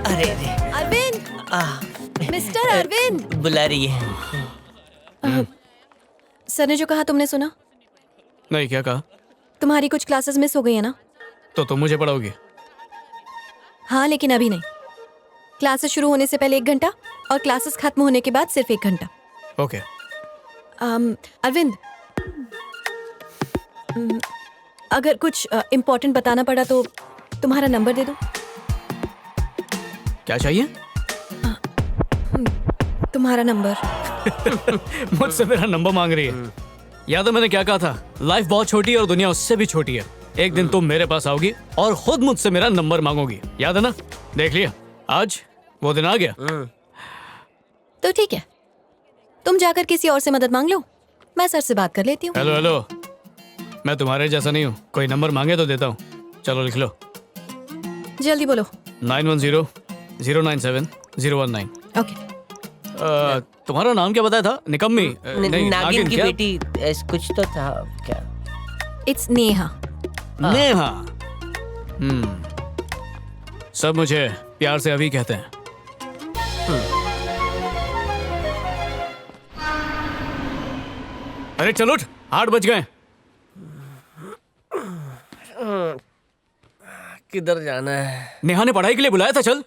अरे रे अरविंद, मिस्टर अरविंद। बुला रही है। सर ने जो कहा तुमने सुना? नहीं, क्या कहा? तुम्हारी कुछ क्लासेस मिस हो गई है ना? तो तुम मुझे पढ़ाओगी? हाँ, लेकिन अभी नहीं। क्लासेस शुरू होने से पहले 1 घंटा और क्लासेस खत्म होने के बाद सिर्फ 1 घंटा। ओके। अरविंद, अगर कुछ इम्पोर्टेंट बताना पड़ा तो तुम्हारा नंबर दे दो। क्या चाहिए? तुम्हारा नंबर। मुझसे मेरा नंबर मांग रही है। याद है मैंने क्या कहा था? लाइफ बहुत छोटी है और दुनिया उससे भी छोटी है। एक दिन तुम मेरे पास आओगी और खुद मुझसे मेरा नंबर मांगोगी। याद है ना? देख लिया, आज वो दिन आ गया। तो ठीक है, तुम जाकर किसी और से मदद मांग लो, मैं सर से बात कर लेती हूँ। हेलो हेलो, मैं तुम्हारे जैसा नहीं हूँ। कोई नंबर मांगे तो देता हूँ। चलो लिख लो। जल्दी बोलो। 9100970119। ओके। तुम्हारा नाम क्या बताया था? निकम्मी? नहीं, नागिन की क्या? बेटी कुछ तो था क्या? इट्स नेहा। नेहा। सब मुझे प्यार से अभी कहते हैं। अरे चलो उठ, 8 बज गए। किधर जाना है? नेहा ने पढ़ाई के लिए बुलाया था, चल।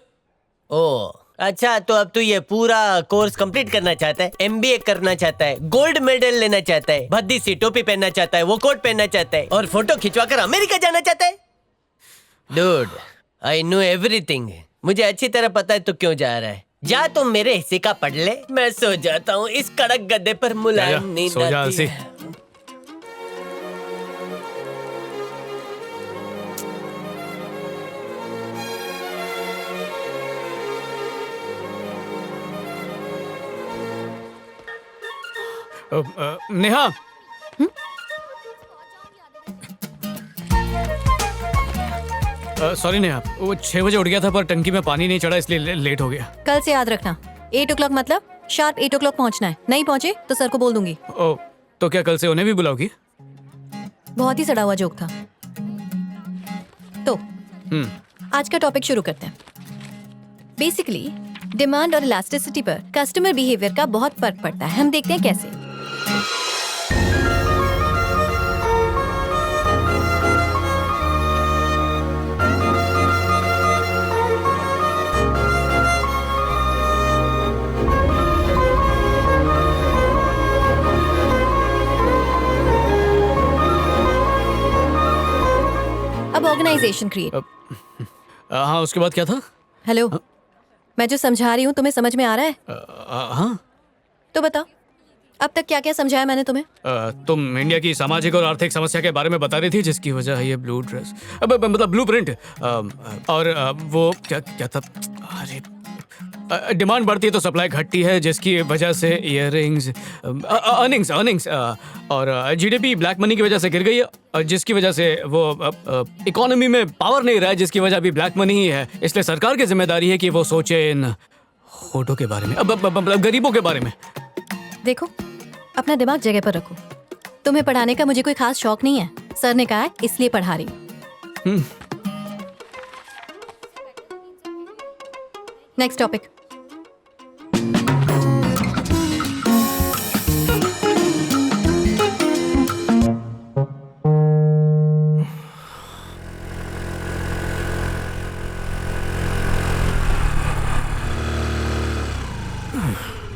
ओ अच्छा, तो अब तू ये पूरा कोर्स कंप्लीट करना चाहता है, एमबीए करना चाहता है, गोल्ड मेडल लेना चाहता है, भद्दी सी टोपी पहनना चाहता है, वो कोट पहनना चाहता है और फोटो खिंचवाकर अमेरिका जाना चाहता है। Dude, I know everything. मुझे अच्छी तरह पता है तू क्यों जा रहा है। जा तुम मेरे हिस्से का पढ़ ले, मैं सो जाता हूँ। इस कड़क गद्दे पर मुलायम नींद सो जा आती अलसी। है। नेहा, सॉरी नेहा, वो 6 बजे उठ गया था पर टंकी में पानी नहीं चढ़ा इसलिए लेट हो गया। कल से याद रखना, 8 o'clock मतलब शार्प 8 o'clock पहुंचना है। नहीं पहुंचे तो सर को बोल दूंगी। ओ, तो क्या कल से उन्हें भी बुलाओगी? बहुत ही सड़ा हुआ जोक था। तो आज का टॉपिक शुरू करते हैं। बेसिकली डिमांड और इलास्टिसिटी पर कस्टमर बिहेवियर का बहुत फर्क पड़ता है। हम देखते हैं कैसे। अब ऑर्गेनाइजेशन क्रिएट। हाँ, उसके बाद क्या था? हेलो, मैं जो समझा रही हूँ तुम्हें समझ में आ रहा है? हाँ। तो बताओ, अब तक क्या क्या समझाया मैंने तुम्हें? तुम इंडिया की सामाजिक और आर्थिक समस्या के बारे में बता रही थी जिसकी वजह है ये ब्लू ड्रेस, मतलब ब्लू प्रिंट। और वो क्या क्या था? अरे, डिमांड बढ़ती है तो सप्लाई घटती है जिसकी वजह से इयररिंग्स, अर्निंग्स और जीडीपी ब्लैक मनी की वजह से गिर गई है और जिसकी वजह से वो इकोनॉमी में पावर नहीं रहा है जिसकी वजह भी ब्लैक मनी ही है। इसलिए सरकार की जिम्मेदारी है कि वो सोचे इन होटों के बारे में, अब गरीबों के बारे में। देखो, अपना दिमाग जगह पर रखो। तुम्हें पढ़ाने का मुझे कोई खास शौक नहीं है। सर ने कहा है इसलिए पढ़ा रही हूँ। Next topic.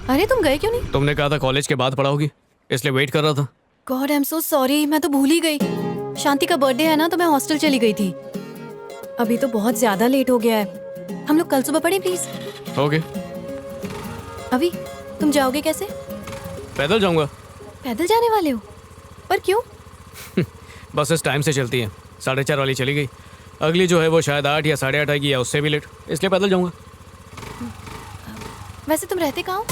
अरे तुम गए क्यों नहीं? तुमने कहा था कॉलेज के बाद पढ़ाओगी, इसलिए वेट कर रहा था। God, I am so sorry, मैं तो भूल ही गई। शांति का बर्थडे है ना, तो मैं हॉस्टल चली गई थी। अभी तो बहुत ज्यादा लेट हो गया है। हम लोग कल सुबह पढ़ें प्लीज। ओके। अभी तुम जाओगे कैसे? पैदल जाऊंगा। पैदल जाने वाले हो? पर क्यों? बसेस टाइम से चलती हैं। 4:30 वाली चली गई, अगली जो है वो शायद 8 या 8:30 आएगी या उससे भी लेट, इसलिए पैदल जाऊंगा। वैसे तुम रहते कहाँ हो?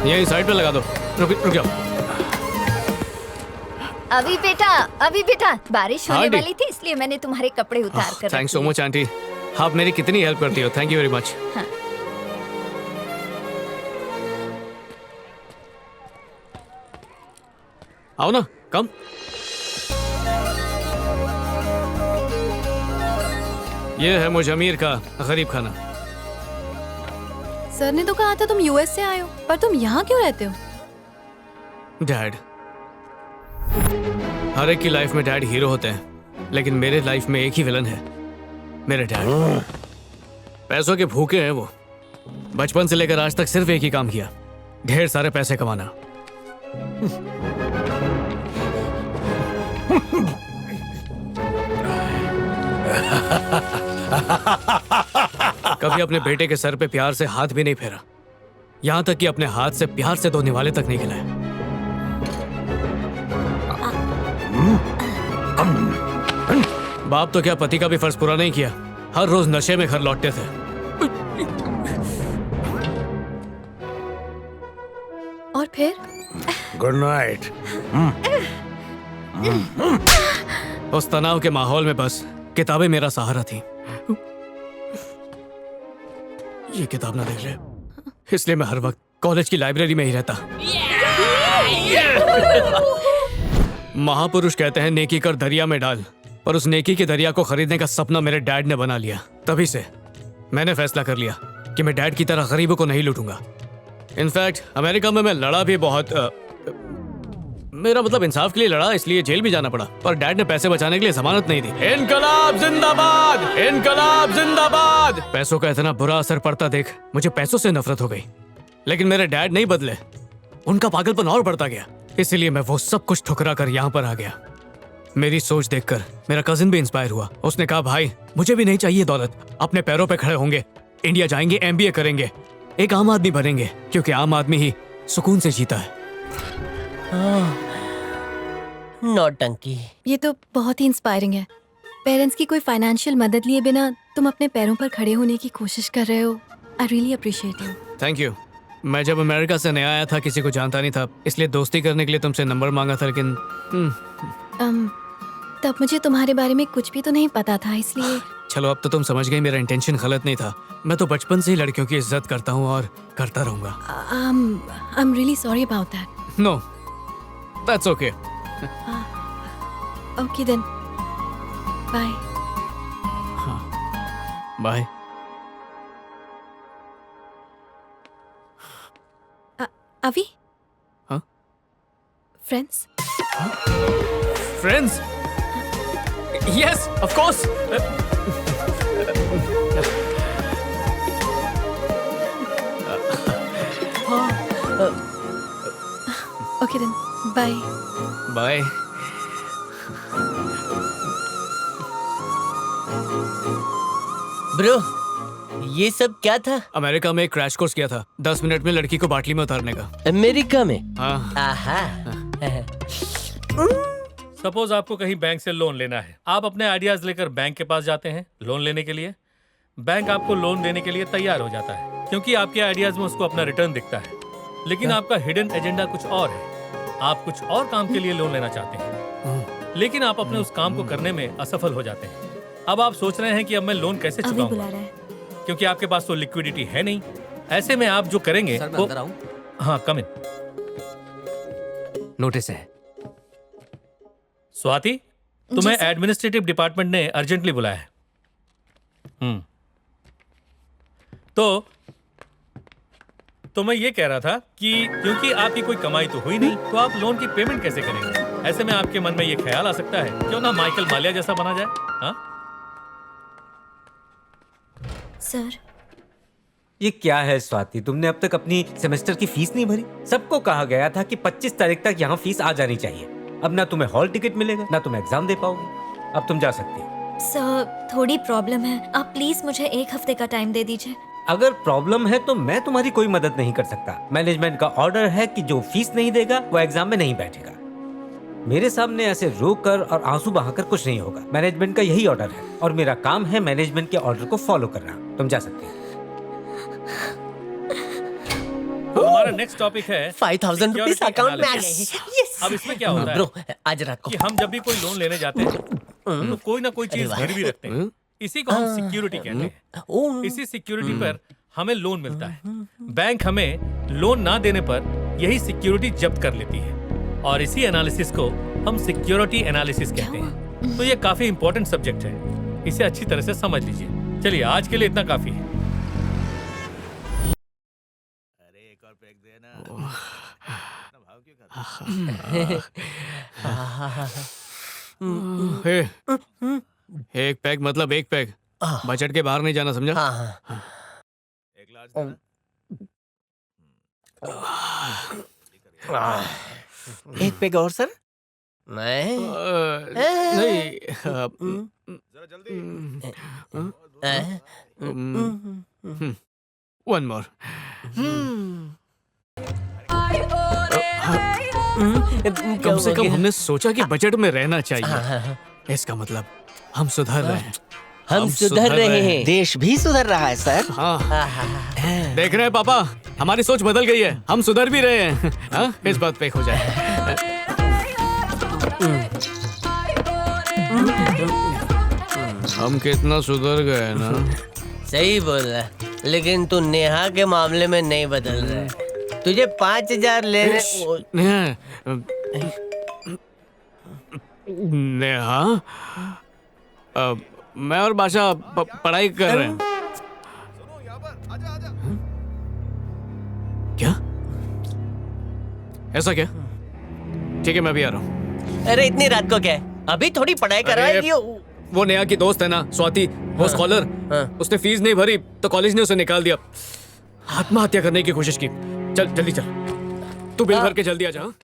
यही साइड पे लगा दो। रुक जाओ। अभी बेटा बारिश हाँ होने आंटी। वाली थी इसलिए मैंने तुम्हारे कपड़े उतार कर थैंक्स सो रखे मच आंटी, आप मेरी कितनी हेल्प करती हो। Thank you very much. हाँ। आओ ना, कम। ये है मुझ अमीर का गरीब खाना। सर ने तो कहा था तुम यूएस से आए हो, पर तुम यहाँ क्यों रहते हो? डैड, हर एक की लाइफ में डैड हीरो होते हैं, लेकिन मेरे लाइफ में एक ही विलन है, मेरे डैड। पैसों के भूखे हैं वो। बचपन से लेकर आज तक सिर्फ एक ही काम किया, ढेर सारे पैसे कमाना। कभी अपने बेटे के सर पे प्यार से हाथ भी नहीं फेरा, यहां तक कि अपने हाथ से प्यार से 2 निवाले तक नहीं खिलाए। बाप तो क्या पति का भी फर्ज पूरा नहीं किया, हर रोज नशे में घर लौटते थे। और फिर? Good night. उस तनाव के माहौल में बस किताबें मेरा सहारा थी। ये किताब ना देख ले, इसलिए मैं हर वक्त कॉलेज की लाइब्रेरी में ही रहता। महापुरुष कहते हैं नेकी कर दरिया में डाल, पर उस नेकी के दरिया को खरीदने का सपना मेरे डैड ने बना लिया। तभी से मैंने फैसला कर लिया कि मैं डैड की तरह गरीबों को नहीं लूटूंगा। इनफैक्ट अमेरिका में मैं लड़ा भी बहुत, मेरा मतलब इंसाफ के लिए लड़ा, इसलिए जेल भी जाना पड़ा, पर डैड ने पैसे बचाने के लिए जमानत नहीं दी। इनकलाब जिंदाबाद, इनकलाब जिंदाबाद। पैसों का इतना बुरा असर पड़ता देख मुझे पैसों से नफरत हो गई, लेकिन मेरे डैड नहीं बदले, उनका पागलपन और बढ़ता गया। इसीलिए मैं वो सब कुछ ठुकरा कर यहाँ पर आ गया। मेरी सोच देखकर मेरा कजिन भी इंस्पायर हुआ। उसने कहा भाई मुझे भी नहीं चाहिए दौलत, अपने पैरों पे खड़े होंगे, इंडिया जाएंगे, MBA करेंगे, एक आम आदमी बनेंगे, क्योंकि आम आदमी ही सुकून से जीता है। नौटंकी। ये तो बहुत ही इंस्पायरिंग है। पेरेंट्स की कोई फाइनेंशियल मदद लिए बिना तुम अपने पैरों पर खड़े होने की कोशिश कर रहे हो। I really appreciate you. Thank you. मैं जब अमेरिका से नया आया था, किसी को जानता नहीं था, इसलिए दोस्ती करने के लिए तुमसे नंबर मांगा था, लेकिन तब मुझे तुम्हारे बारे में कुछ भी तो नहीं पता था, इसलिए। चलो अब तो तुम समझ गई मेरा इंटेंशन गलत नहीं था। मैं तो बचपन से ही लड़कियों की इज्जत करता हूँ और करता रहूंगा। I am really sorry about that. No, that's okay. Okay then, bye. Bye. अभी? हाँ? Friends? Friends? Yes, of course. Okay then, bye. Bye. Bro, ये सब क्या था? अमेरिका में एक क्रैश कोर्स किया था, 10 मिनट में लड़की को बाटली में उतारने का। अमेरिका में? हाँ। आहा। सपोज आपको कहीं बैंक से लोन लेना है, आप अपने आइडियाज लेकर बैंक के पास जाते हैं लोन लेने के लिए। बैंक आपको लोन देने के लिए तैयार हो जाता है, क्योंकि आपके आइडियाज में उसको अपना रिटर्न दिखता है। लेकिन आपका हिडन एजेंडा कुछ और है, आप कुछ और काम के लिए लोन लेना चाहते हैं, लेकिन आप अपने उस काम को करने में असफल हो जाते हैं। अब आप सोच रहे हैं कि अब मैं लोन कैसे चुकाऊंगा, क्योंकि आपके पास तो लिक्विडिटी है नहीं। ऐसे में आप जो करेंगे वो, हाँ कम इन। नोटिस है। स्वाति, तुम्हें एडमिनिस्ट्रेटिव डिपार्टमेंट ने अर्जेंटली बुलाया है। तो मैं ये कह रहा था कि क्योंकि आपकी कोई कमाई तो हुई नहीं, तो आप लोन की पेमेंट कैसे करेंगे? ऐसे में आपके मन में ये ख्याल आ सकता है, क्यों ना माइकल मालिया जैसा बना जाए। हाँ सर, ये क्या है स्वाति, तुमने अब तक अपनी सेमेस्टर की फीस नहीं भरी? सबको कहा गया था कि 25 तारीख तक यहाँ फीस आ जानी चाहिए। अब ना तुम्हें हॉल टिकट मिलेगा, ना तुम एग्जाम दे पाओगे। अब तुम जा सकती हो। सर थोड़ी प्रॉब्लम है, आप प्लीज मुझे 1 हफ्ते का टाइम दे दीजिए। अगर प्रॉब्लम है तो मैं तुम्हारी कोई मदद नहीं कर सकता। मैनेजमेंट का ऑर्डर है कि जो फीस नहीं देगा वो एग्जाम में नहीं बैठेगा। मेरे सामने ऐसे रो कर और आंसू बहाकर कुछ नहीं होगा। मैनेजमेंट का यही ऑर्डर है और मेरा काम है मैनेजमेंट के ऑर्डर को फॉलो करना। तुम जा सकते हो। हमारा नेक्स्ट टॉपिक है 5000 रुपीज security अकाउंट में आ analysis। गए। Yes! अब इसमें क्या होता है ब्रो, आज रात को कि हम जब भी कोई लोन लेने जाते हैं तो कोई ना कोई चीज गिरवी रखते हैं। इसी को हम सिक्योरिटी कहते हैं। इसी सिक्योरिटी पर हमें लोन मिलता है। बैंक हमें लोन ना देने पर यही सिक्योरिटी जब्त कर लेती है। और इसी एनालिसिस को हम सिक्योरिटी एनालिसिस कहते हैं। तो ये काफी इंपॉर्टेंट सब्जेक्ट है, इसे अच्छी तरह से समझ लीजिए। चलिए आज के लिए इतना काफी है। हे, एक पैक मतलब एक पैक, बजट के बाहर नहीं जाना, समझा? हाँ एक पैक और सर। मैं नहीं, वन मोर। कम से कम हमने सोचा कि बजट में रहना चाहिए। इसका मतलब हम सुधर रहे हैं। हम सुधर रहे हैं। देश भी सुधर रहा है सर। हाँ, देख रहे हैं पापा, हमारी सोच बदल गई है, हम सुधर भी रहे हैं। हाँ, इस बात पे हो जाए। हम कितना सुधर गए ना। सही बोल रहा है, लेकिन तू नेहा के मामले में नहीं बदल रहा है। तुझे 5,000 लेने नेहा, मैं और बादशाह पढ़ाई कर रहे हैं। क्या? ऐसा क्या? ठीक है, मैं भी आ रहा हूँ। अरे इतनी रात को क्या है? अभी थोड़ी पढ़ाई करवाएगी। वो नेहा की दोस्त है ना, स्वाति, वो स्कॉलर, उसने फीस नहीं भरी तो कॉलेज ने उसे निकाल दिया। आत्महत्या करने की कोशिश की। चल जल्दी चल, तू बिल भर के जल्दी आ जा।